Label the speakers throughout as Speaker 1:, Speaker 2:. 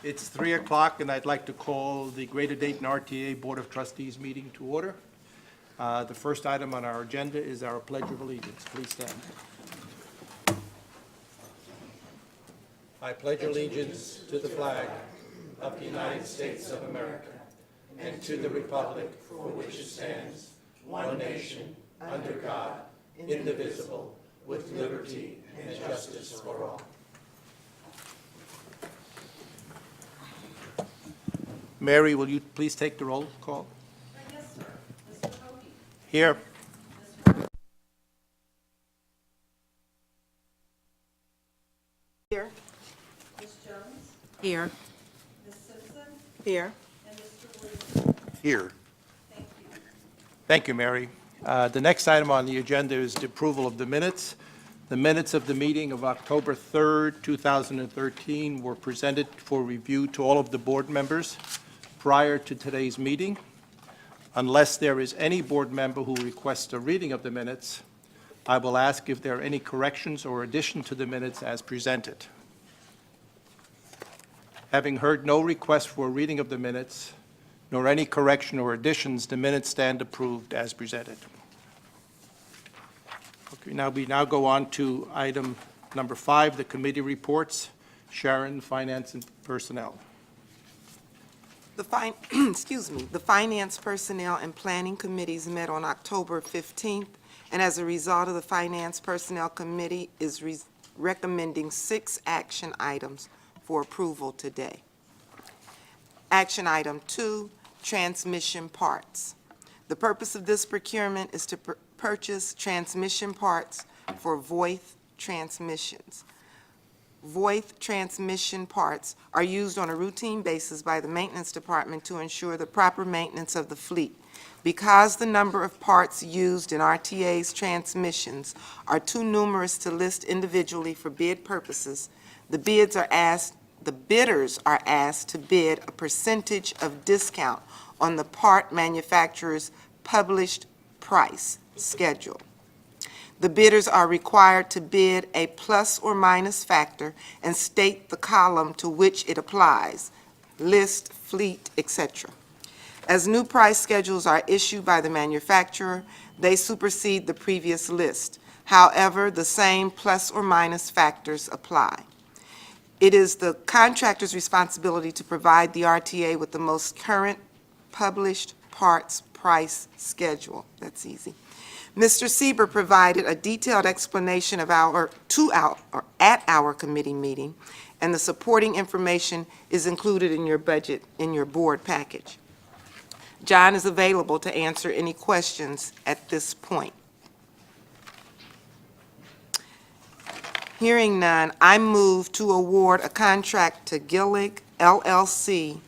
Speaker 1: It's 3 o'clock, and I'd like to call the Greater Dayton RTA Board of Trustees meeting to order. The first item on our agenda is our Pledge of Allegiance. Please stand. I pledge allegiance to the flag of the United States of America and to the republic for which it stands, one nation, under God, indivisible, with liberty and justice for all. Mary, will you please take the roll call?
Speaker 2: Yes, sir. Mr. Cody?
Speaker 1: Here.
Speaker 3: Here.
Speaker 2: Ms. Jones?
Speaker 3: Here.
Speaker 2: Ms. Simpson?
Speaker 3: Here.
Speaker 2: And Mr. Williams?
Speaker 1: Here.
Speaker 2: Thank you.
Speaker 1: Thank you, Mary. The next item on the agenda is the approval of the minutes. The minutes of the meeting of October 3rd, 2013 were presented for review to all of the board members prior to today's meeting. Unless there is any board member who requests a reading of the minutes, I will ask if there are any corrections or addition to the minutes as presented. Having heard no request for a reading of the minutes, nor any correction or additions, the minutes stand approved as presented. Okay, we now go on to item number 5, the committee reports. Sharon, Finance and Personnel.
Speaker 3: The the Finance, Personnel, and Planning Committees met on October 15th, and as a result of the Finance Personnel Committee is recommending 6 action items for approval today. Action item 2, transmission parts. The purpose of this procurement is to purchase transmission parts for Voith transmissions. Voith transmission parts are used on a routine basis by the maintenance department to ensure the proper maintenance of the fleet. Because the number of parts used in RTA's transmissions are too numerous to list individually for bid purposes, the bidders are asked to bid a percentage of discount on the part manufacturer's published price schedule. The bidders are required to bid a plus or minus factor and state the column to which it applies, list, fleet, etc. As new price schedules are issued by the manufacturer, they supersede the previous list. However, the same plus or minus factors apply. It is the contractor's responsibility to provide the RTA with the most current published parts price schedule. That's easy. Mr. Sieber provided a detailed explanation of at our committee meeting, and the supporting information is included in your budget, in your board package. John is available to answer any questions at this point. Hearing none, I move to award a contract to Gillig LLC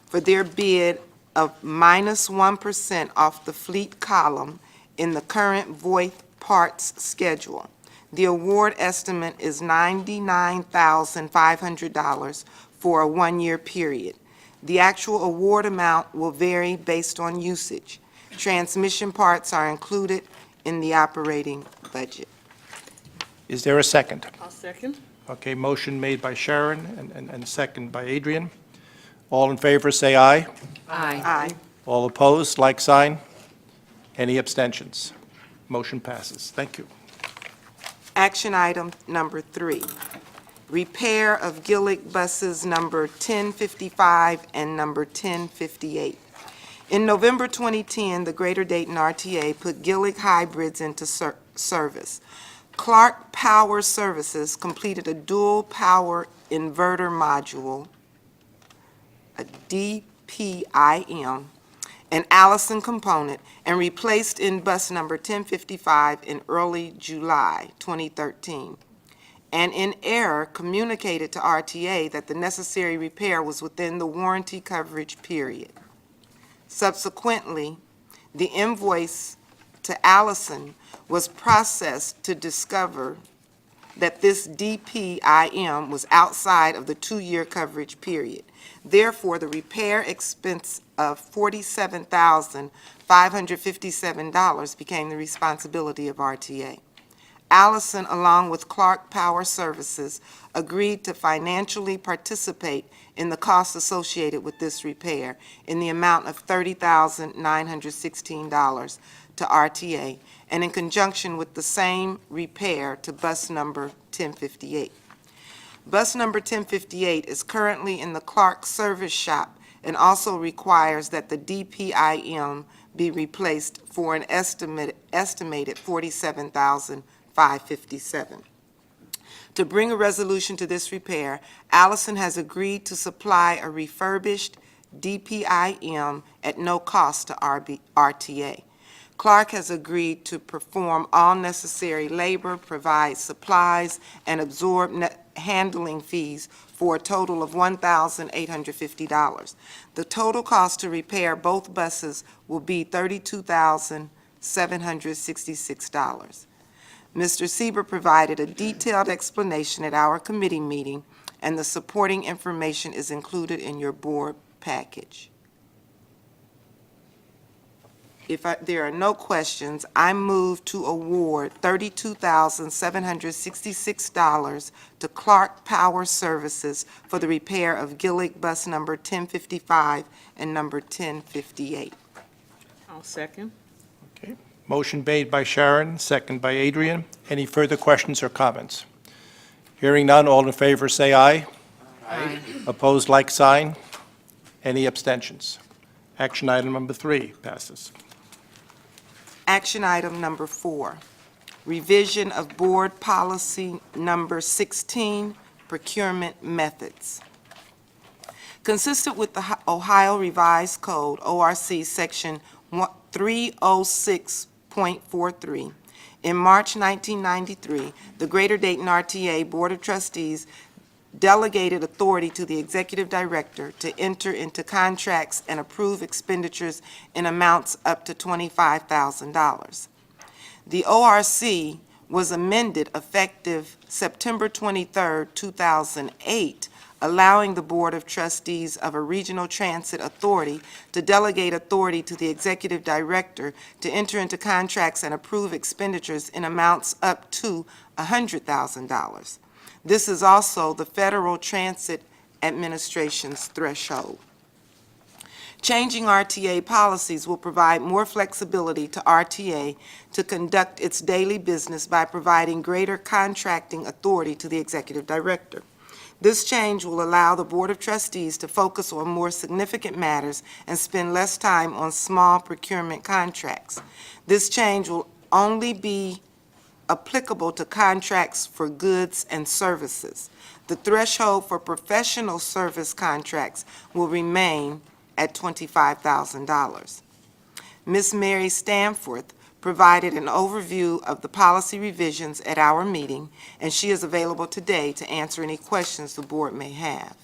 Speaker 3: for their bid of -1% off the fleet column in the current Voith parts schedule. The award estimate is $99,500 for a 1-year period. The actual award amount will vary based on usage. Transmission parts are included in the operating budget.
Speaker 1: Is there a second?
Speaker 4: I'll second.
Speaker 1: Okay, motion made by Sharon and second by Adrian. All in favor, say aye.
Speaker 3: Aye.
Speaker 1: All opposed, like sign. Any abstentions? Motion passes. Thank you.
Speaker 3: Action item number 3, repair of Gillig buses number 1055 and number 1058. In November 2010, the Greater Dayton RTA put Gillig hybrids into service. Clark Power Services completed a dual power inverter module, a DPIM, an Allison component, and replaced in bus number 1055 in early July 2013, and in error communicated to RTA that the necessary repair was within the warranty coverage period. Subsequently, the invoice to Allison was processed to discover that this DPIM was outside of the 2-year coverage period. Therefore, the repair expense of $47,557 became the responsibility of RTA. Allison, along with Clark Power Services, agreed to financially participate in the costs associated with this repair in the amount of $30,916 to RTA, and in conjunction with the same repair to bus number 1058. Bus number 1058 is currently in the Clark Service Shop and also requires that the DPIM be replaced for an estimated $47,557. To bring a resolution to this repair, Allison has agreed to supply a refurbished DPIM at no cost to RTA. Clark has agreed to perform all necessary labor, provide supplies, and absorb handling fees for a total of $1,850. The total cost to repair both buses will be $32,766. Mr. Sieber provided a detailed explanation at our committee meeting, and the supporting information is included in your board package. If there are no questions, I move to award $32,766 to Clark Power Services for the repair of Gillig bus number 1055 and number 1058.
Speaker 4: I'll second.
Speaker 1: Okay. Motion made by Sharon, second by Adrian. Any further questions or comments? Hearing none, all in favor say aye.
Speaker 4: Aye.
Speaker 1: Opposed, like sign. Any abstentions? Action item number 3 passes.
Speaker 3: Action item number 4, revision of board policy number 16, procurement methods. Consistent with the Ohio Revised Code, ORC Section 306.43, in March 1993, the Greater Dayton RTA Board of Trustees delegated authority to the executive director to enter into contracts and approve expenditures in amounts up to $25,000. The ORC was amended effective September 23, 2008, allowing the Board of Trustees of a regional transit authority to delegate authority to the executive director to enter into contracts and approve expenditures in amounts up to $100,000. This is also the Federal Transit Administration's threshold. Changing RTA policies will provide more flexibility to RTA to conduct its daily business by providing greater contracting authority to the executive director. This change will allow the Board of Trustees to focus on more significant matters and spend less time on small procurement contracts. This change will only be applicable to contracts for goods and services. The threshold for professional service contracts will remain at $25,000. Ms. Mary Stanforth provided an overview of the policy revisions at our meeting, and she is available today to answer any questions the board may have.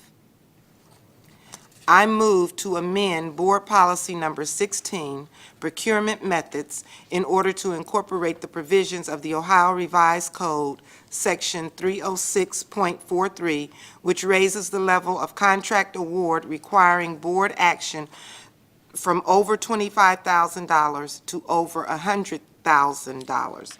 Speaker 3: I move to amend Board Policy Number 16, Procurement Methods, in order to incorporate the provisions of the Ohio Revised Code, Section 306.43, which raises the level of contract award requiring board action from over $25,000 to over $100,000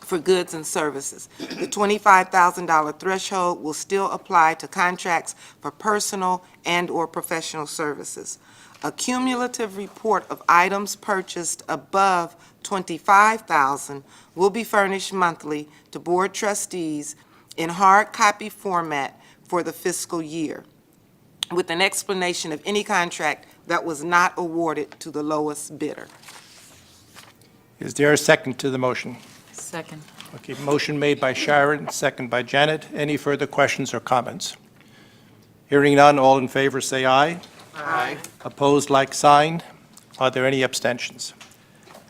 Speaker 3: for goods and services. The $25,000 threshold will still apply to contracts for personal and/or professional services. A cumulative report of items purchased above $25,000 will be furnished monthly to board trustees in hard copy format for the fiscal year, with an explanation of any contract that was not awarded to the lowest bidder.
Speaker 1: Is there a second to the motion?
Speaker 4: Second.
Speaker 1: Okay, motion made by Sharon, second by Janet. Any further questions or comments? Hearing none, all in favor say aye.
Speaker 4: Aye.
Speaker 1: Opposed, like sign. Are there any abstentions?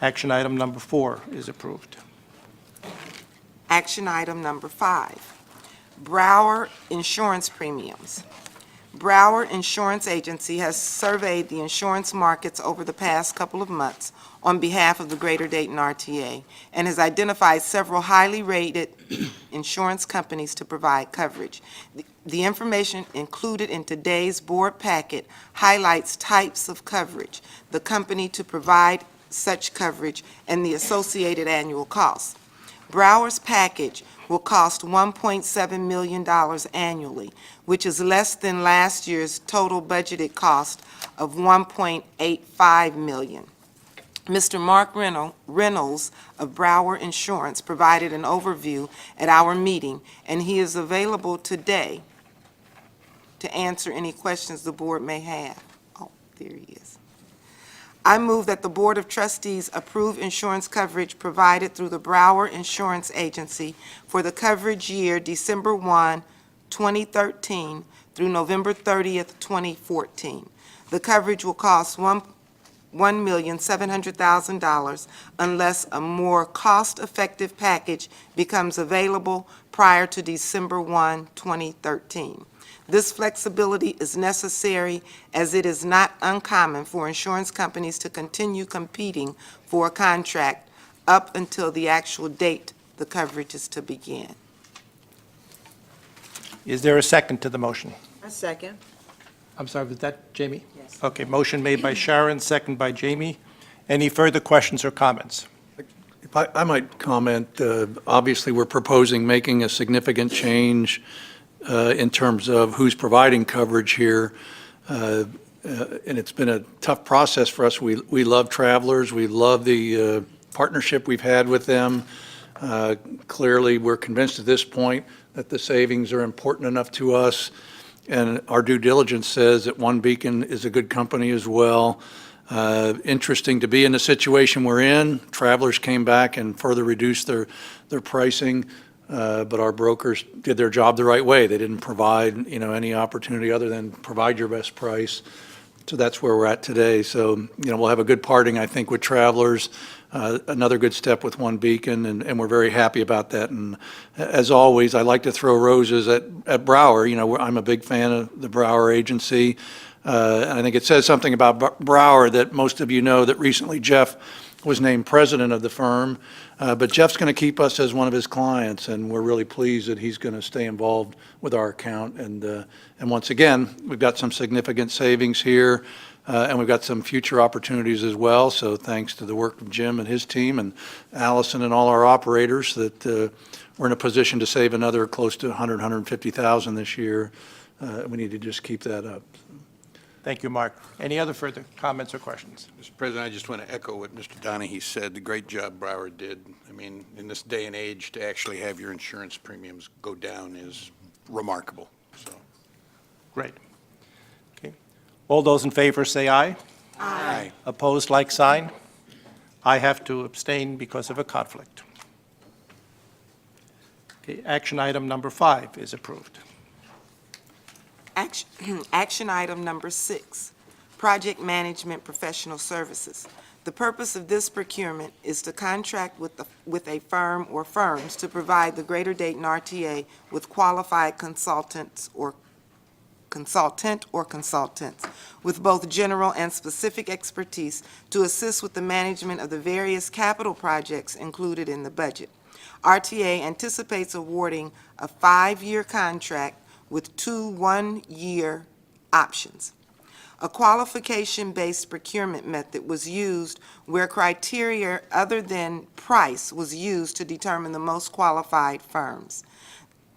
Speaker 1: Action item number 4 is approved.
Speaker 3: Action item number 5, Brower Insurance Premiums. Brower Insurance Agency has surveyed the insurance markets over the past couple of months on behalf of the Greater Dayton RTA and has identified several highly rated insurance companies to provide coverage. The information included in today's board packet highlights types of coverage, the company to provide such coverage, and the associated annual costs. Broward's package will cost $1.7 million annually, which is less than last year's total budgeted cost of $1.85 million. Mr. Mark Reynolds of Broward Insurance provided an overview at our meeting, and he is available today to answer any questions the board may have. Oh, there he is. I move that the Board of Trustees approve insurance coverage provided through the Broward Insurance Agency for the coverage year December 1, 2013 through November 30th, 2014. The coverage will cost $1,700,000 unless a more cost-effective package becomes available prior to December 1, 2013. This flexibility is necessary as it is not uncommon for insurance companies to continue competing for a contract up until the actual date the coverage is to begin.
Speaker 1: Is there a second to the motion?
Speaker 4: A second.
Speaker 1: I'm sorry, was that Jamie?
Speaker 4: Yes.
Speaker 1: Okay, motion made by Sharon, second by Jamie. Any further questions or comments?
Speaker 5: If I might comment, obviously, we're proposing making a significant change in terms of who's providing coverage here, and it's been a tough process for us. We love Travelers. We love the partnership we've had with them. Clearly, we're convinced at this point that the savings are important enough to us, and our due diligence says that One Beacon is a good company as well. Interesting to be in the situation we're in. Travelers came back and further reduced their pricing, but our brokers did their job the right way. They didn't provide, any opportunity other than provide your best price. So that's where we're at today. So, we'll have a good parting, I think, with Travelers, another good step with One Beacon, and we're very happy about that. And as always, I like to throw roses at Broward. I'm a big fan of the Broward agency. And I think it says something about Broward that most of you know that recently Jeff was named president of the firm. But Jeff's going to keep us as one of his clients, and we're really pleased that he's going to stay involved with our account. And once again, we've got some significant savings here, and we've got some future opportunities as well. So thanks to the work of Jim and his team and Allison and all our operators that we're in a position to save another close to $150,000 this year. We need to just keep that up.
Speaker 1: Thank you, Mark. Any other further comments or questions?
Speaker 6: Mr. President, I just want to echo what Mr. Donahue said, the great job Broward did. I mean, in this day and age, to actually have your insurance premiums go down is remarkable, so.
Speaker 1: Great. Okay. All those in favor say aye.
Speaker 6: Aye.
Speaker 1: Opposed, like sign. I have to abstain because of a conflict. Okay, action item number 5 is approved.
Speaker 3: Action item number 6, project management professional services. The purpose of this procurement is to contract with a firm or firms to provide the Greater Dayton RTA with qualified consultant or consultants with both general and specific expertise to assist with the management of the various capital projects included in the budget. RTA anticipates awarding a 5-year contract with 2 one-year options. A qualification-based procurement method was used where criteria other than price was used to determine the most qualified firms.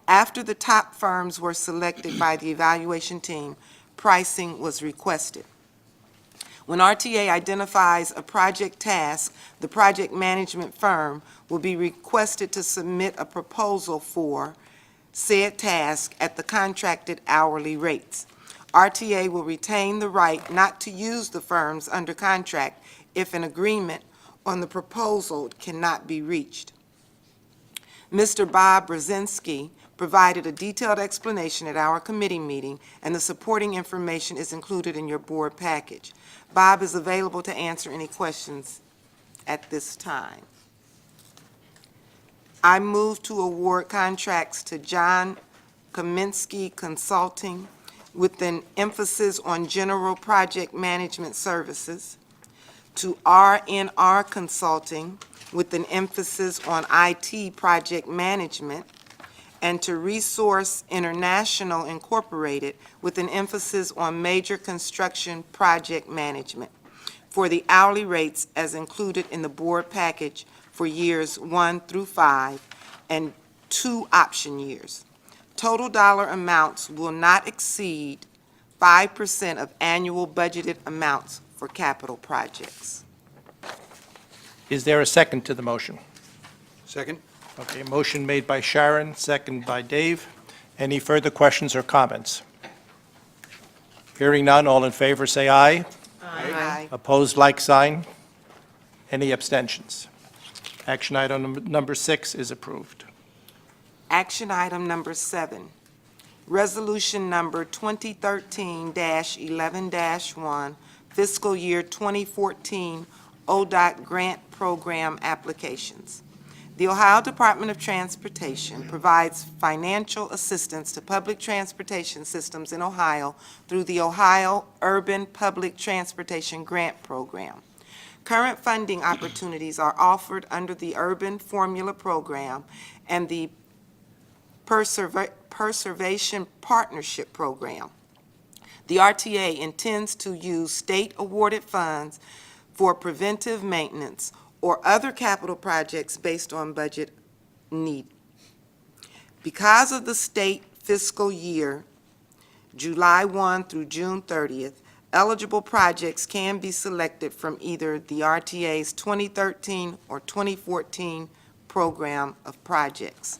Speaker 3: After the top firms were selected by the evaluation team, pricing was requested. When RTA identifies a project task, the project management firm will be requested to submit a proposal for said task at the contracted hourly rates. RTA will retain the right not to use the firms under contract if an agreement on the proposal cannot be reached. Mr. Bob Brzezinski provided a detailed explanation at our committee meeting, and the supporting information is included in your board package. Bob is available to answer any questions at this time. I move to award contracts to John Kaminsky Consulting with an emphasis on general project management services, to R&R Consulting with an emphasis on IT project management, and to Resource International Incorporated with an emphasis on major construction project management for the hourly rates as included in the board package for years 1 through 5 and 2 option years. Total dollar amounts will not exceed 5% of annual budgeted amounts for capital projects.
Speaker 1: Is there a second to the motion?
Speaker 6: Second?
Speaker 1: Okay, motion made by Sharon, second by Dave. Any further questions or comments? Hearing none, all in favor, say aye.
Speaker 3: Aye.
Speaker 1: Opposed, like sign. Any abstentions? Action item number 6 is approved.
Speaker 3: Action item number 7, resolution number 2013-11-1, fiscal year 2014 ODOT grant program applications. The Ohio Department of Transportation provides financial assistance to public transportation systems in Ohio through the Ohio Urban Public Transportation Grant Program. Current funding opportunities are offered under the Urban Formula Program and the Preservation Partnership Program. The RTA intends to use state-awarded funds for preventive maintenance or other capital projects based on budget need. Because of the state fiscal year, July 1 through June 30th, eligible projects can be selected from either the RTA's 2013 or 2014 program of projects.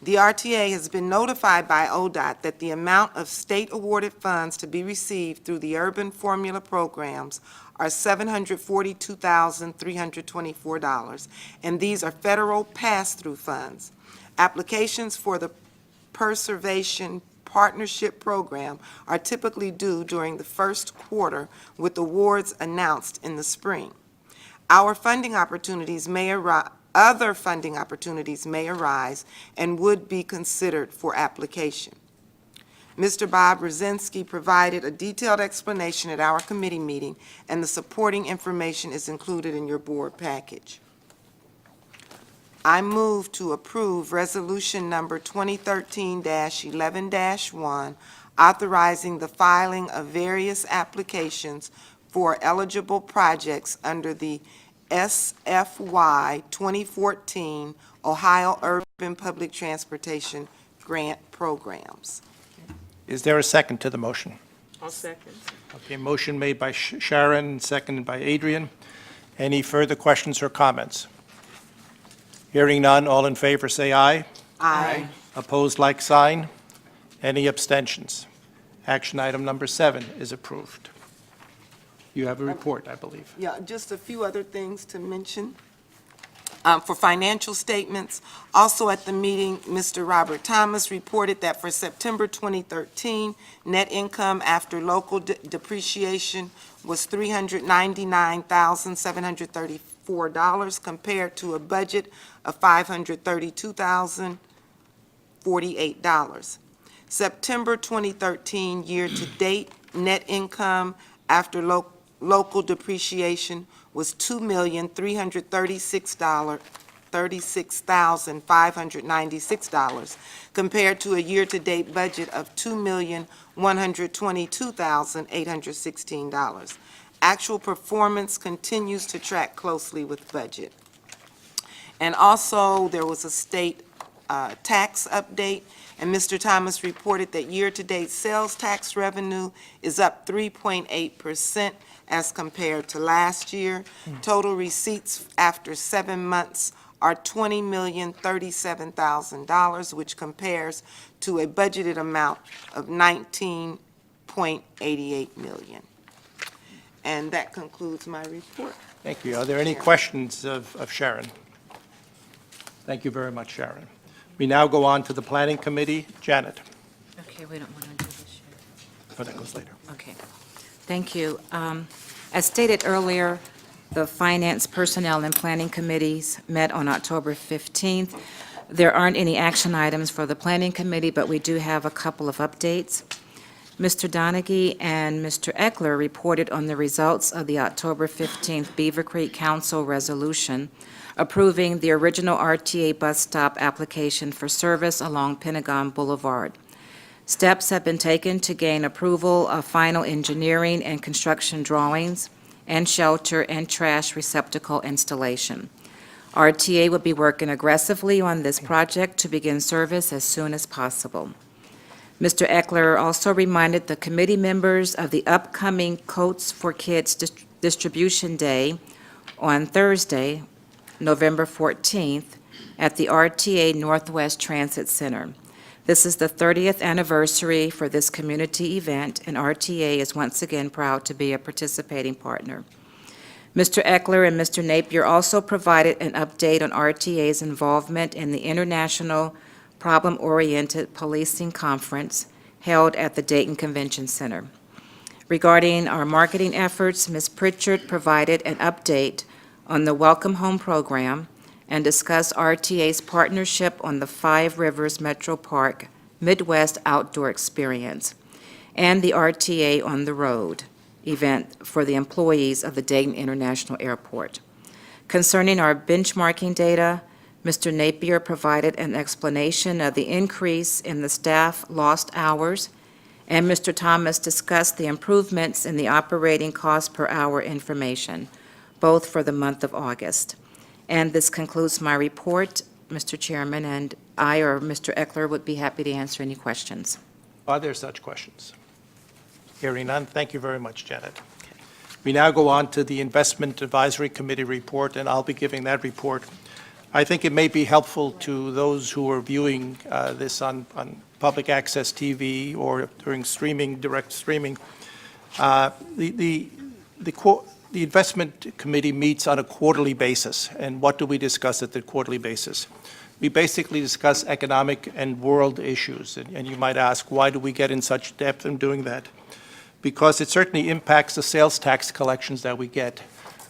Speaker 3: The RTA has been notified by ODOT that the amount of state-awarded funds to be received through the Urban Formula programs are $742,324, and these are federal pass-through funds. Applications for the Preservation Partnership Program are typically due during the first quarter, with awards announced in the spring. Other funding opportunities may arise and would be considered for application. Mr. Bob Rosinski provided a detailed explanation at our committee meeting, and the supporting information is included in your board package. I move to approve resolution number 2013-11-1, authorizing the filing of various applications for eligible projects under the SFY 2014 Ohio Urban Public Transportation Grant Programs.
Speaker 1: Is there a second to the motion?
Speaker 4: I'll second.
Speaker 1: Okay, motion made by Sharon, seconded by Adrian. Any further questions or comments? Hearing none, all in favor say aye.
Speaker 3: Aye.
Speaker 1: Opposed, like sign. Any abstentions? Action item number 7 is approved. You have a report, I believe.
Speaker 3: Yeah, just a few other things to mention. For financial statements, also at the meeting, Mr. Robert Thomas reported that for September 2013, net income after local depreciation was $399,734 compared to a budget of $532,048. September 2013 year-to-date net income after local depreciation was $2,336,596 compared to a year-to-date budget of $2,122,816. Actual performance continues to track closely with budget. And also, there was a state tax update, and Mr. Thomas reported that year-to-date sales tax revenue is up 3.8% as compared to last year. Total receipts after 7 months are $20,037,000, which compares to a budgeted amount of $19.88 million. And that concludes my report.
Speaker 1: Thank you. Are there any questions of Sharon? Thank you very much, Sharon. We now go on to the Planning Committee. Janet.
Speaker 4: Okay, we don't want to do this yet.
Speaker 1: Oh, that goes later.
Speaker 4: Okay. Thank you. As stated earlier, the Finance, Personnel, and Planning Committees met on October 15th. There aren't any action items for the Planning Committee, but we do have a couple of updates. Mr. Donaghy and Mr. Eckler reported on the results of the October 15th Beaver Creek Council resolution approving the original RTA bus stop application for service along Pentagon Boulevard. Steps have been taken to gain approval of final engineering and construction drawings and shelter and trash receptacle installation. RTA will be working aggressively on this project to begin service as soon as possible. Mr. Eckler also reminded the committee members of the upcoming Coats for Kids Distribution Day on Thursday, November 14th, at the RTA Northwest Transit Center. This is the 30th anniversary for this community event, and RTA is once again proud to be a participating partner. Mr. Eckler and Mr. Napier also provided an update on RTA's involvement in the International Problem-Oriented Policing Conference held at the Dayton Convention Center. Regarding our marketing efforts, Ms. Pritchard provided an update on the Welcome Home program and discussed RTA's partnership on the Five Rivers Metro Park Midwest Outdoor Experience and the RTA on the Road event for the employees of the Dayton International Airport. Concerning our benchmarking data, Mr. Napier provided an explanation of the increase in the staff lost hours, and Mr. Thomas discussed the improvements in the operating cost per hour information, both for the month of August. And this concludes my report, Mr. Chairman, and I or Mr. Eckler would be happy to answer any questions.
Speaker 1: Are there such questions? Hearing none, thank you very much, Janet. We now go on to the Investment Advisory Committee report, and I'll be giving that report. I think it may be helpful to those who are viewing this on public access TV or during streaming, direct streaming. The Investment Committee meets on a quarterly basis, and what do we discuss at the quarterly basis? We basically discuss economic and world issues, and you might ask, why do we get in such depth in doing that? Because it certainly impacts the sales tax collections that we get.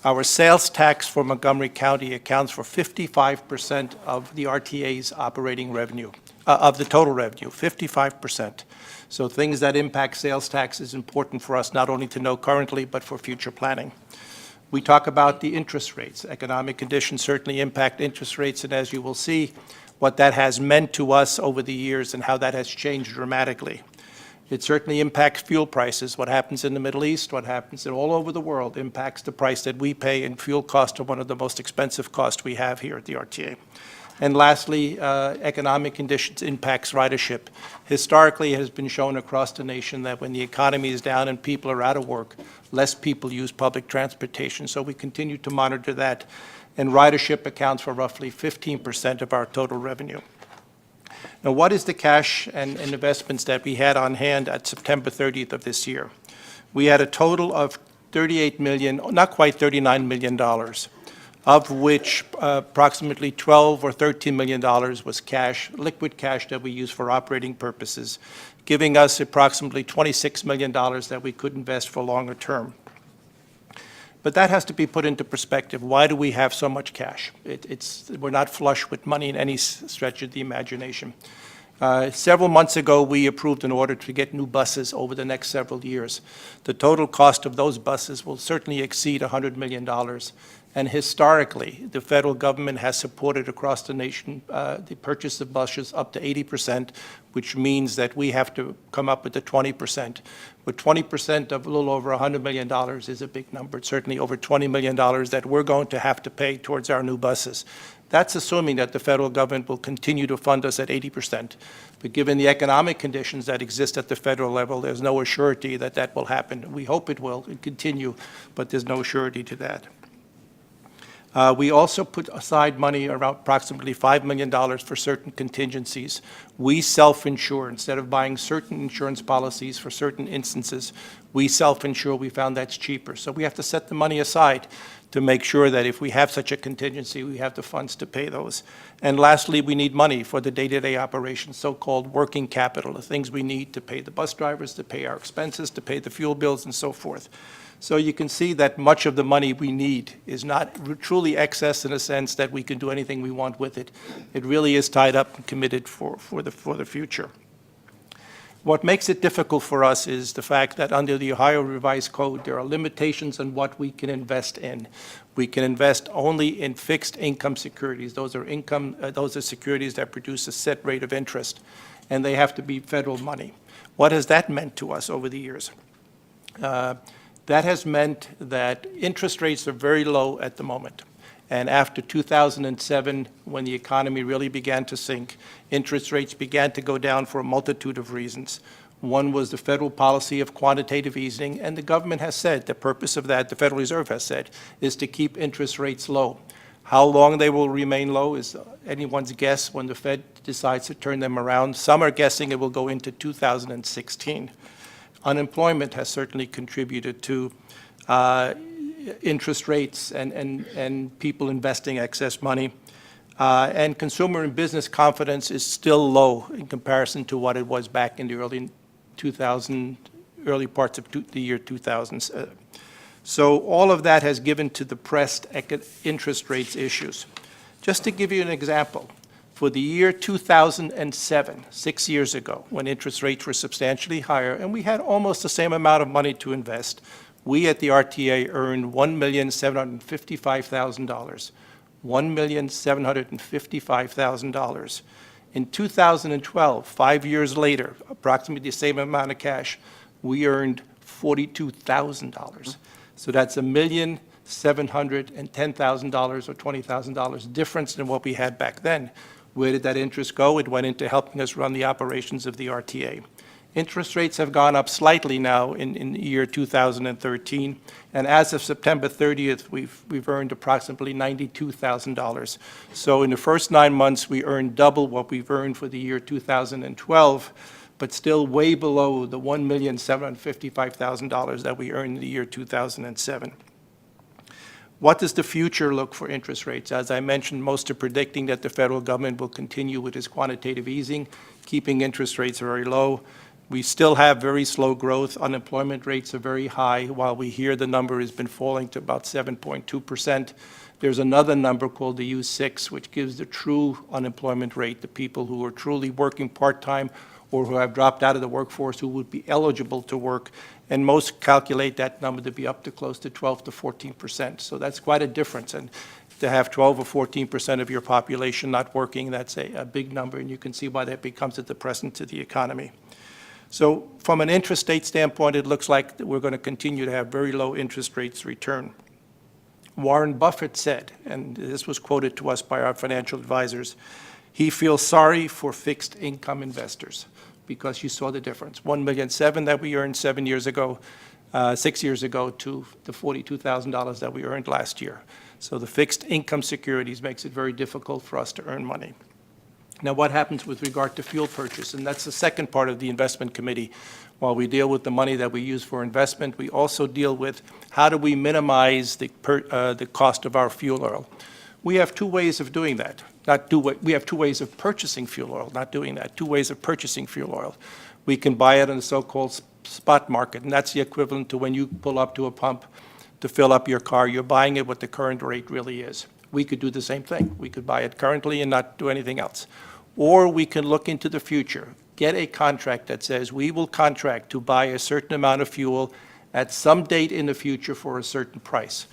Speaker 1: Our sales tax for Montgomery County accounts for 55% of the RTA's operating revenue, of the total revenue, 55%. So things that impact sales tax is important for us not only to know currently, but for future planning. We talk about the interest rates. Economic conditions certainly impact interest rates, and as you will see, what that has meant to us over the years and how that has changed dramatically. It certainly impacts fuel prices. What happens in the Middle East, what happens all over the world impacts the price that we pay, and fuel costs are one of the most expensive costs we have here at the RTA. And lastly, economic conditions impacts ridership. Historically, it has been shown across the nation that when the economy is down and people are out of work, less people use public transportation. So we continue to monitor that. And ridership accounts for roughly 15% of our total revenue. Now, what is the cash and investments that we had on hand at September 30th of this year? We had a total of $38 million, not quite $39 million, of which approximately $12 or $13 million was cash, liquid cash that we use for operating purposes, giving us approximately $26 million that we could invest for longer term. But that has to be put into perspective. Why do we have so much cash? We're not flush with money in any stretch of the imagination. Several months ago, we approved an order to get new buses over the next several years. The total cost of those buses will certainly exceed $100 million. And historically, the federal government has supported across the nation the purchase of buses up to 80%, which means that we have to come up with the 20%. But 20% of a little over $100 million is a big number. It's certainly over $20 million that we're going to have to pay towards our new buses. That's assuming that the federal government will continue to fund us at 80%. But given the economic conditions that exist at the federal level, there's no assurity that that will happen. We hope it will continue, but there's no surety to that. We also put aside money, around approximately $5 million, for certain contingencies. We self-insure. Instead of buying certain insurance policies for certain instances, we self-insure. We found that's cheaper. So we have to set the money aside to make sure that if we have such a contingency, we have the funds to pay those. And lastly, we need money for the day-to-day operations, so-called working capital, the things we need to pay the bus drivers, to pay our expenses, to pay the fuel bills, and so forth. So you can see that much of the money we need is not truly excess in a sense that we can do anything we want with it. It really is tied up and committed for the future. What makes it difficult for us is the fact that under the Ohio Revised Code, there are limitations on what we can invest in. We can invest only in fixed income securities. Those are securities that produce a set rate of interest, and they have to be federal money. What has that meant to us over the years? That has meant that interest rates are very low at the moment. And after 2007, when the economy really began to sink, interest rates began to go down for a multitude of reasons. One was the federal policy of quantitative easing, and the government has said the purpose of that, the Federal Reserve has said, is to keep interest rates low. How long they will remain low is anyone's guess when the Fed decides to turn them around. Some are guessing it will go into 2016. Unemployment has certainly contributed to interest rates and people investing excess money. And consumer and business confidence is still low in comparison to what it was back in the early parts of the year 2000. So all of that has given to depressed interest rates issues. Just to give you an example, for the year 2007, 6 years ago, when interest rates were substantially higher and we had almost the same amount of money to invest, we at the RTA earned $1,755,000. $1,755,000. In 2012, 5 years later, approximately the same amount of cash, we earned $42,000. So that's $1,710,000 or $20,000 difference than what we had back then. Where did that interest go? It went into helping us run the operations of the RTA. Interest rates have gone up slightly now in the year 2013, and as of September 30th, we've earned approximately $92,000. So in the first 9 months, we earned double what we've earned for the year 2012, but still way below the $1,755,000 that we earned in the year 2007. What does the future look for interest rates? As I mentioned, most are predicting that the federal government will continue with its quantitative easing, keeping interest rates very low. We still have very slow growth. Unemployment rates are very high. While we hear the number has been falling to about 7.2%, there's another number called the U6, which gives the true unemployment rate, the people who are truly working part-time or who have dropped out of the workforce who would be eligible to work. And most calculate that number to be up to close to 12 to 14%. So that's quite a difference. And to have 12 or 14% of your population not working, that's a big number, and you can see why that becomes a depressant to the economy. So from an interest rate standpoint, it looks like we're going to continue to have very low interest rates return. Warren Buffett said, and this was quoted to us by our financial advisors, he feels sorry for fixed income investors because you saw the difference. $1.7 million that we earned 6 years ago, to the $42,000 that we earned last year. So the fixed income securities makes it very difficult for us to earn money. Now, what happens with regard to fuel purchase? And that's the second part of the investment committee. While we deal with the money that we use for investment, we also deal with how do we minimize the cost of our fuel oil. We have two ways of doing that. We have two ways of purchasing fuel oil, not doing that. Two ways of purchasing fuel oil. We can buy it on the so-called spot market, and that's the equivalent to when you pull up to a pump to fill up your car. You're buying it what the current rate really is. We could do the same thing. We could buy it currently and not do anything else. Or we can look into the future, get a contract that says we will contract to buy a certain amount of fuel at some date in the future for a certain price.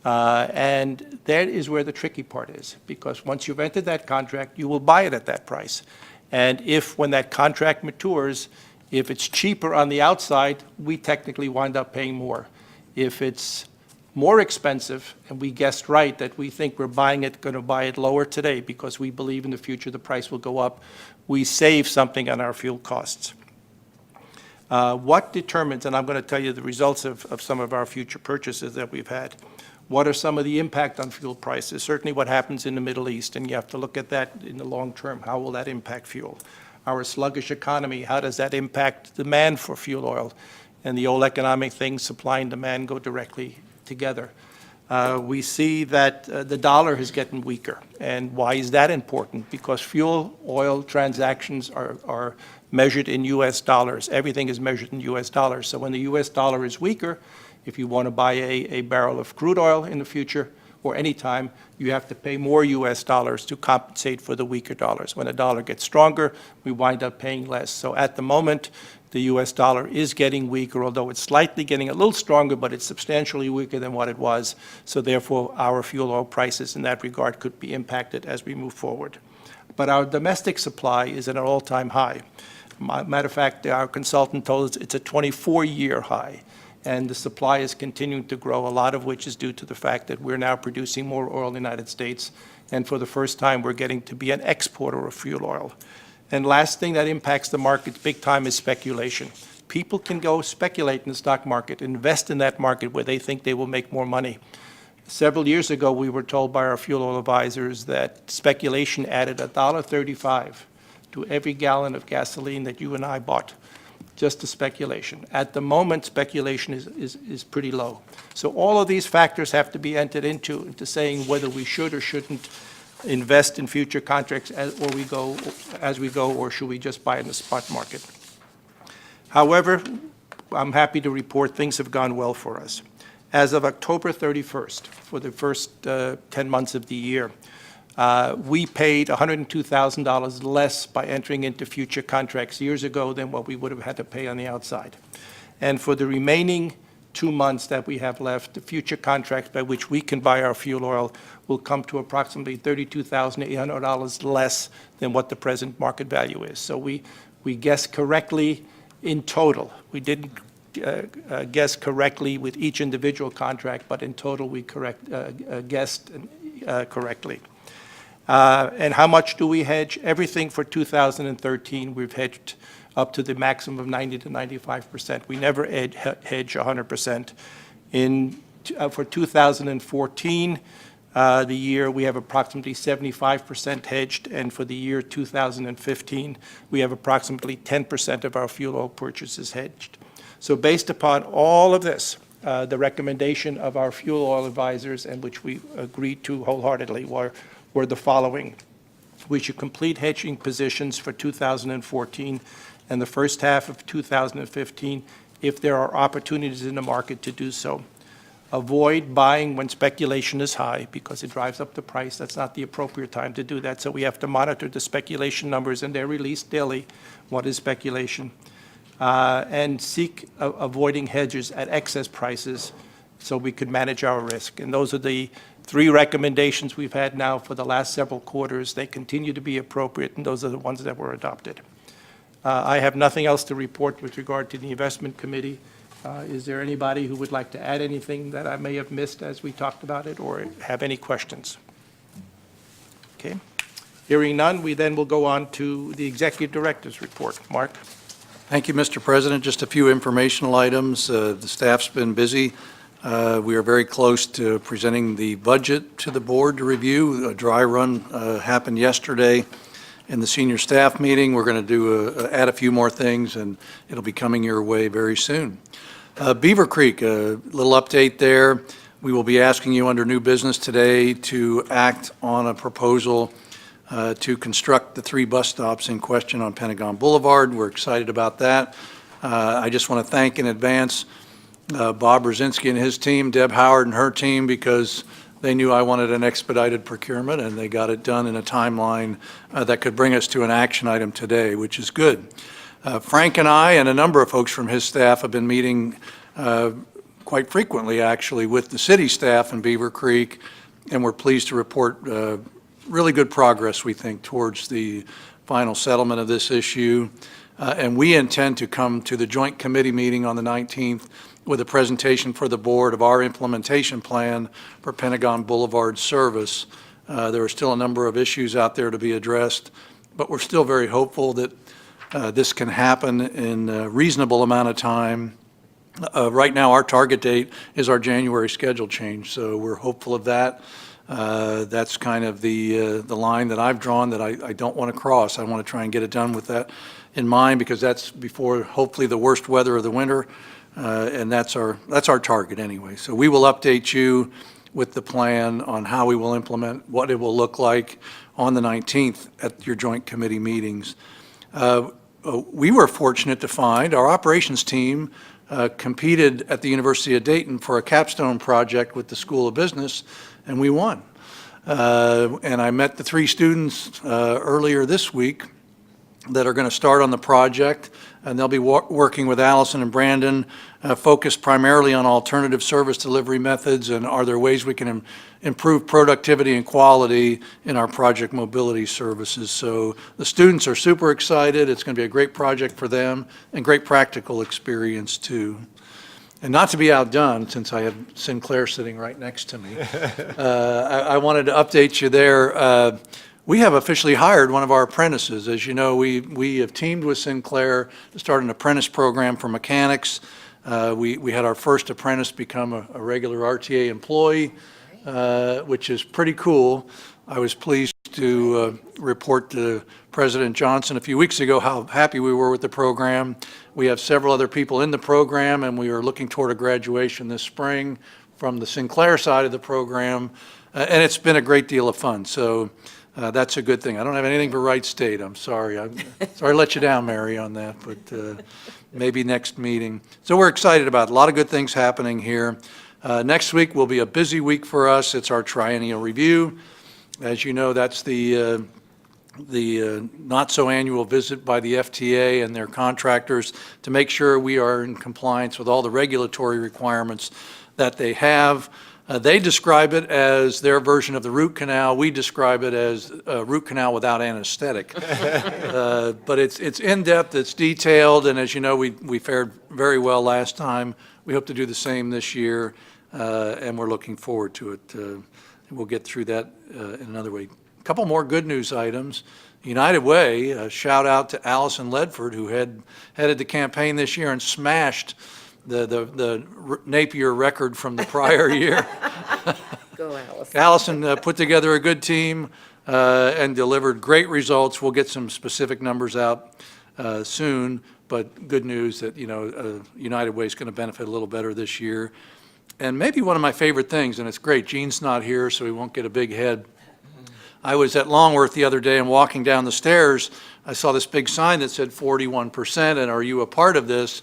Speaker 1: And that is where the tricky part is, because once you've entered that contract, you will buy it at that price. And if, when that contract matures, if it's cheaper on the outside, we technically wind up paying more. If it's more expensive, and we guessed right that we think we're going to buy it lower today because we believe in the future the price will go up, we save something on our fuel costs. What determines, and I'm going to tell you the results of some of our future purchases that we've had. What are some of the impact on fuel prices? Certainly what happens in the Middle East, and you have to look at that in the long term. How will that impact fuel? Our sluggish economy, how does that impact demand for fuel oil? And the old economic thing, supply and demand go directly together. We see that the dollar is getting weaker. And why is that important? Because fuel oil transactions are measured in U.S. dollars. Everything is measured in U.S. dollars. So when the U.S. dollar is weaker, if you want to buy a barrel of crude oil in the future or any time, you have to pay more U.S. dollars to compensate for the weaker dollars. When the dollar gets stronger, we wind up paying less. So at the moment, the U.S. dollar is getting weaker, although it's slightly getting a little stronger, but it's substantially weaker than what it was. So therefore, our fuel oil prices in that regard could be impacted as we move forward. But our domestic supply is at an all-time high. Matter of fact, our consultant told us it's a 24-year high. and the supply is continuing to grow, a lot of which is due to the fact that we're now producing more oil in the United States, and for the first time, we're getting to be an exporter of fuel oil. And last thing that impacts the markets big time is speculation. People can go speculate in the stock market, invest in that market where they think they will make more money. Several years ago, we were told by our fuel oil advisors that speculation added $1.35 to every gallon of gasoline that you and I bought, just to speculation. At the moment, speculation is pretty low. So all of these factors have to be entered into saying whether we should or shouldn't invest in future contracts as we go, or should we just buy in the spot market. However, I'm happy to report things have gone well for us. As of October 31st, for the first 10 months of the year, we paid $102,000 less by entering into future contracts years ago than what we would have had to pay on the outside. And for the remaining 2 months that we have left, the future contracts by which we can buy our fuel oil will come to approximately $32,800 less than what the present market value is. So we guessed correctly in total. We didn't guess correctly with each individual contract, but in total we guessed correctly. And how much do we hedge? Everything for 2013 we've hedged up to the maximum of 90 to 95%. We never hedge 100%. For 2014, the year, we have approximately 75% hedged, and for the year 2015, we have approximately 10% of our fuel oil purchases hedged. So based upon all of this, the recommendation of our fuel oil advisors, and which we agreed to wholeheartedly, were the following. We should complete hedging positions for 2014 and the first half of 2015 if there are opportunities in the market to do so. Avoid buying when speculation is high because it drives up the price. That's not the appropriate time to do that. So we have to monitor the speculation numbers, and they're released daily. What is speculation? And seek avoiding hedges at excess prices so we could manage our risk. And those are the 3 recommendations we've had now for the last several quarters. They continue to be appropriate, and those are the ones that were adopted. I have nothing else to report with regard to the investment committee. Is there anybody who would like to add anything that I may have missed as we talked about it, or have any questions? Okay. Hearing none, we then will go on to the executive director's report. Mark?
Speaker 5: Thank you, Mr. President. Just a few informational items. The staff's been busy. We are very close to presenting the budget to the board to review. A dry run happened yesterday in the senior staff meeting. We're going to add a few more things, and it'll be coming your way very soon. Beaver Creek, a little update there. We will be asking you under new business today to act on a proposal to construct the 3 bus stops in question on Pentagon Boulevard. We're excited about that. I just want to thank in advance Bob Brzezinski and his team, Deb Howard and her team, because they knew I wanted an expedited procurement, and they got it done in a timeline that could bring us to an action item today, which is good. Frank and I and a number of folks from his staff have been meeting quite frequently, actually, with the city staff in Beaver Creek, and we're pleased to report really good progress, we think, towards the final settlement of this issue. And we intend to come to the joint committee meeting on the 19th with a presentation for the board of our implementation plan for Pentagon Boulevard service. There are still a number of issues out there to be addressed, but we're still very hopeful that this can happen in a reasonable amount of time. Right now, our target date is our January schedule change, so we're hopeful of that. That's kind of the line that I've drawn that I don't want to cross. I want to try and get it done with that in mind, because that's before hopefully the worst weather of the winter, and that's our target anyway. So we will update you with the plan on how we will implement, what it will look like on the 19th at your joint committee meetings. We were fortunate to find our operations team competed at the University of Dayton for a capstone project with the School of Business, and we won. And I met the 3 students earlier this week that are going to start on the project, and they'll be working with Allison and Brandon, focused primarily on alternative service delivery methods and are there ways we can improve productivity and quality in our project mobility services. So the students are super excited. It's going to be a great project for them and great practical experience too. And not to be outdone, since I have Sinclair sitting right next to me, I wanted to update you there. We have officially hired one of our apprentices. As you know, we have teamed with Sinclair to start an apprentice program for mechanics. We had our first apprentice become a regular RTA employee, which is pretty cool. I was pleased to report to President Johnson a few weeks ago how happy we were with the program. We have several other people in the program, and we are looking toward a graduation this spring from the Sinclair side of the program, and it's been a great deal of fun. So that's a good thing. I don't have anything for Wright State. I'm sorry. I'm sorry to let you down, Mary, on that, but maybe next meeting. So we're excited about it. A lot of good things happening here. Next week will be a busy week for us. It's our triennial review. As you know, that's the not-so-annual visit by the FTA and their contractors to make sure we are in compliance with all the regulatory requirements that they have. They describe it as their version of the root canal. We describe it as a root canal without anesthetic. But it's in-depth, it's detailed, and as you know, we fared very well last time. We hope to do the same this year, and we're looking forward to it. We'll get through that in another way. A couple more good news items. United Way, shout out to Allison Ledford, who headed the campaign this year and smashed the Napier record from the prior year.
Speaker 4: Go, Alice.
Speaker 5: Allison put together a good team and delivered great results. We'll get some specific numbers out soon, but good news that, United Way is going to benefit a little better this year. And maybe one of my favorite things, and it's great, Gene's not here, so he won't get a big head. I was at Longworth the other day and walking down the stairs, I saw this big sign that said 41%, and are you a part of this?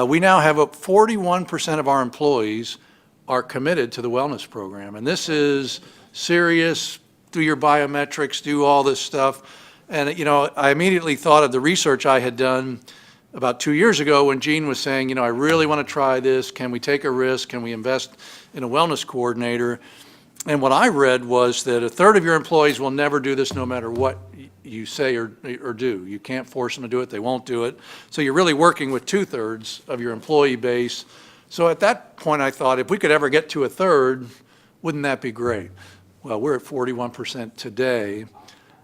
Speaker 5: We now have 41% of our employees are committed to the wellness program. And this is serious, do your biometrics, do all this stuff. And, I immediately thought of the research I had done about 2 years ago when Gene was saying, I really want to try this. Can we take a risk? Can we invest in a wellness coordinator? And what I read was that a third of your employees will never do this no matter what you say or do. You can't force them to do it. They won't do it. So you're really working with 2/3 of your employee base. So at that point, I thought, if we could ever get to a third, wouldn't that be great? Well, we're at 41% today.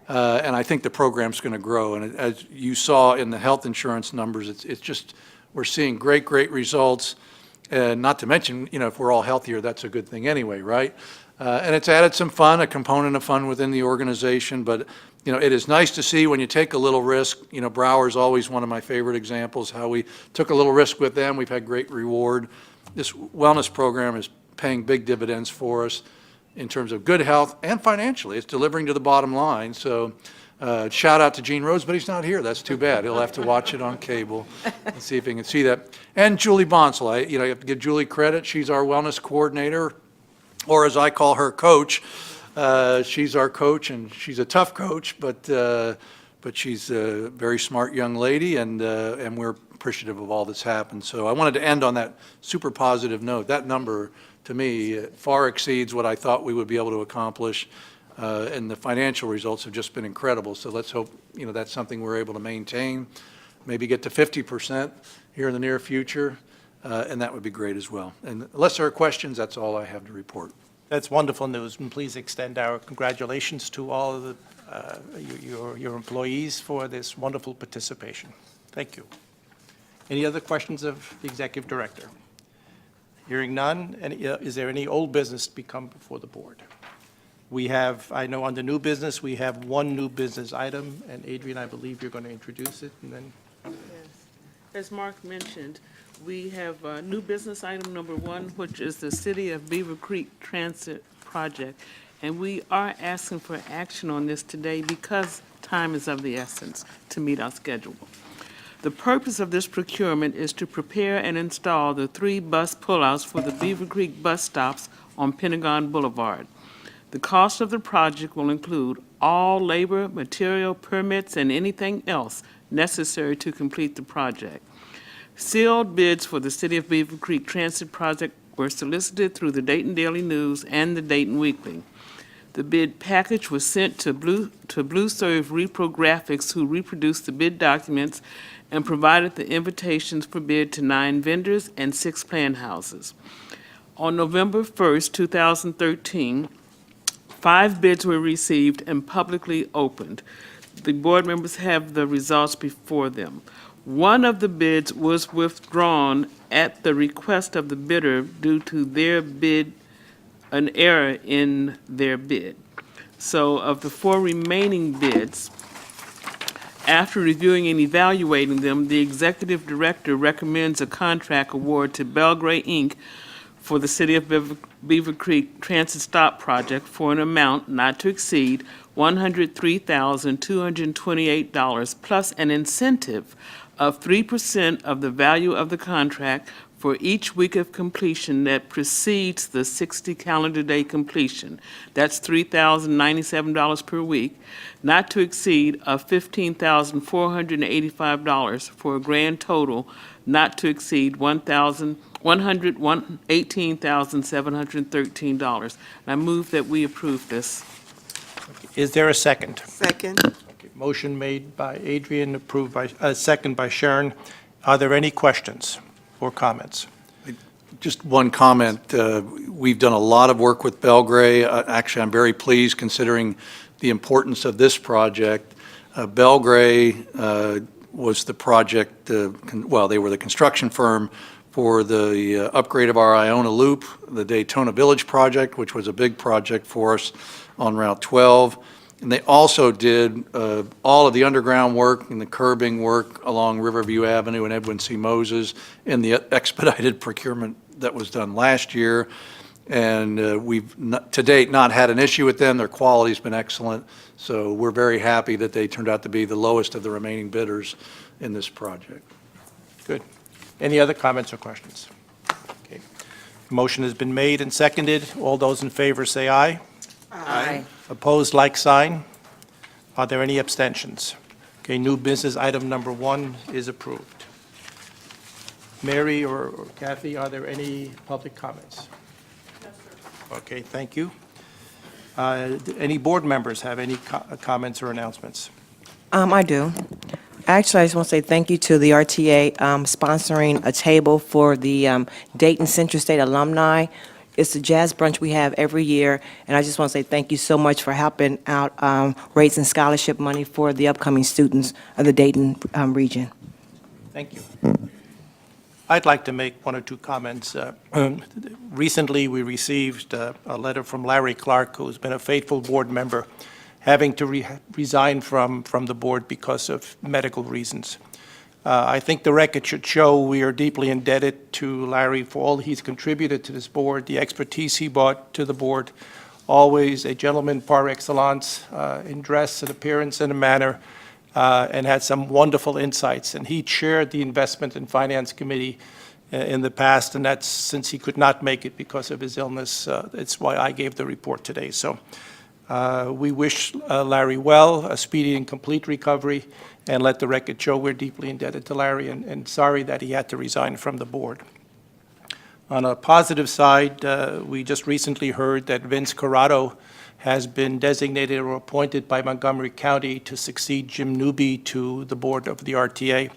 Speaker 5: And I think the program's going to grow. And as you saw in the health insurance numbers, it's just, we're seeing great results. And not to mention, if we're all healthier, that's a good thing anyway, right? And it's added some fun, a component of fun within the organization. But, it is nice to see when you take a little risk. Brower's always one of my favorite examples, how we took a little risk with them. We've had great reward. This wellness program is paying big dividends for us in terms of good health and financially. It's delivering to the bottom line. So shout out to Gene Rhodes, but he's not here. That's too bad. He'll have to watch it on cable and see if he can see that. And Julie Bonsall, you have to give Julie credit. She's our wellness coordinator, or as I call her, coach. She's our coach, and she's a tough coach, but she's a very smart young lady, and we're appreciative of all that's happened. So I wanted to end on that super positive note. That number, to me, far exceeds what I thought we would be able to accomplish, and the financial results have just been incredible. So let's hope, that's something we're able to maintain, maybe get to 50% here in the near future, and that would be great as well. And unless there are questions, that's all I have to report.
Speaker 1: That's wonderful news, and please extend our congratulations to all of your employees for this wonderful participation. Thank you. Any other questions of the Executive Director? Hearing none, is there any old business to become before the board? We have, I know under new business, we have one new business item, and Adrian, I believe you're going to introduce it, and then.
Speaker 7: Yes. As Mark mentioned, we have new business item number 1, which is the City of Beaver Creek Transit Project. And we are asking for action on this today because time is of the essence to meet our schedule. The purpose of this procurement is to prepare and install the 3 bus pullouts for the Beaver Creek bus stops on Pentagon Boulevard. The cost of the project will include all labor, material, permits, and anything else necessary to complete the project. Sealed bids for the City of Beaver Creek Transit Project were solicited through the Dayton Daily News and the Dayton Weekly. The bid package was sent to Blue Serve Reprographics, who reproduced the bid documents and provided the invitations for bid to 9 vendors and 6 plan houses. On November 1st, 2013, 5 bids were received and publicly opened. The board members have the results before them. One of the bids was withdrawn at the request of the bidder due to their bid, an error in their bid. So of the 4 remaining bids, after reviewing and evaluating them, the executive director recommends a contract award to Belgray, Inc. for the City of Beaver Creek Transit Stop Project for an amount not to exceed $103,228 plus an incentive of 3% of the value of the contract for each week of completion that precedes the 60 calendar day completion. That's $3,097 per week, not to exceed of $15,485 for a grand total not to exceed $118,713. I move that we approve this.
Speaker 1: Is there a second?
Speaker 3: Second.
Speaker 1: Okay, motion made by Adrian, approved by, second by Sharon. Are there any questions or comments?
Speaker 5: Just one comment. We've done a lot of work with Belgray. Actually, I'm very pleased considering the importance of this project. Belgray was the project, well, they were the construction firm for the upgrade of our Iona Loop, the Daytona Village project, which was a big project for us on Route 12. And they also did all of the underground work and the curbing work along Riverview Avenue and Edwin C. Moses in the expedited procurement that was done last year. And we've, to date, not had an issue with them. Their quality's been excellent. So we're very happy that they turned out to be the lowest of the remaining bidders in this project.
Speaker 1: Good. Any other comments or questions? Okay. Motion has been made and seconded. All those in favor say aye.
Speaker 4: Aye.
Speaker 1: Opposed, like sign. Are there any abstentions? Okay, new business item number 1 is approved. Mary or Kathy, are there any public comments? Okay, thank you. Any board members have any comments or announcements?
Speaker 8: I do. Actually, I just want to say thank you to the RTA sponsoring a table for the Dayton Central State alumni. It's a jazz brunch we have every year, and I just want to say thank you so much for helping out raising scholarship money for the upcoming students of the Dayton region.
Speaker 1: Thank you. I'd like to make 1 or 2 comments. Recently, we received a letter from Larry Clark, who's been a faithful board member, having to resign from the board because of medical reasons. I think the record should show we are deeply indebted to Larry for all he's contributed to this board, the expertise he brought to the board, always a gentleman par excellence in dress and appearance and a manner, and had some wonderful insights. And he chaired the Investment and Finance Committee in the past, and that's since he could not make it because of his illness. It's why I gave the report today. So we wish Larry well, a speedy and complete recovery, and let the record show we're deeply indebted to Larry, and sorry that he had to resign from the board. On a positive side, we just recently heard that Vince Corrado has been designated or appointed by Montgomery County to succeed Jim Newby to the board of the RTA.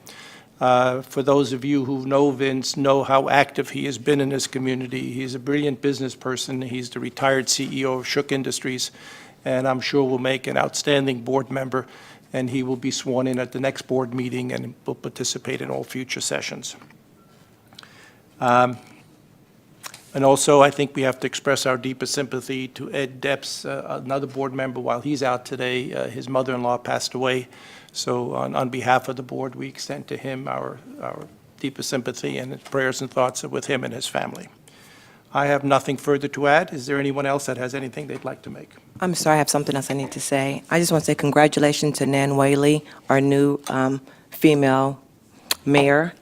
Speaker 1: For those of you who know Vince, know how active he has been in his community. He's a brilliant business person. He's the retired CEO of Shook Industries, and I'm sure will make an outstanding board member, and he will be sworn in at the next board meeting and will participate in all future sessions. And also, I think we have to express our deepest sympathy to Ed Depps, another board member. While he's out today, his mother-in-law passed away. So on behalf of the board, we extend to him our deepest sympathy, and prayers and thoughts are with him and his family. I have nothing further to add. Is there anyone else that has anything they'd like to make?
Speaker 8: I'm sorry, I have something else I need to say. I just want to say congratulations to Nan Whaley, our new female mayor,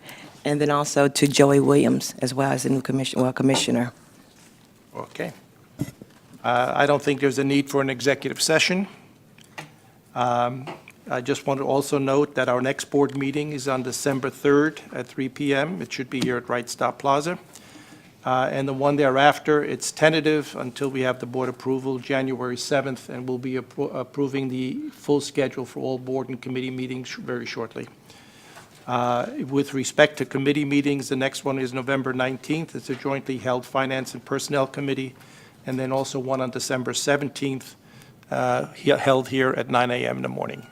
Speaker 8: and then also to Joey Williams as well as the new commissioner.
Speaker 1: Okay. I don't think there's a need for an executive session. I just want to also note that our next board meeting is on December 3rd at 3 p.m. It should be here at Right Stop Plaza. And the one thereafter, it's tentative until we have the board approval, January 7th, and we'll be approving the full schedule for all board and committee meetings very shortly. With respect to committee meetings, the next one is November 19th. It's a jointly held Finance and Personnel Committee, and then also one on December 17th, held here at 9 a.m. in the morning.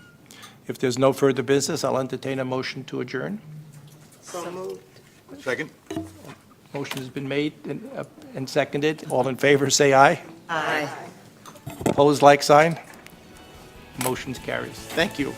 Speaker 1: If there's no further business, I'll entertain a motion to adjourn.
Speaker 3: So moved.
Speaker 6: Second?
Speaker 1: Motion has been made and seconded. All in favor, say aye.
Speaker 3: Aye.
Speaker 1: Opposed, like sign. Motion's carries. Thank you.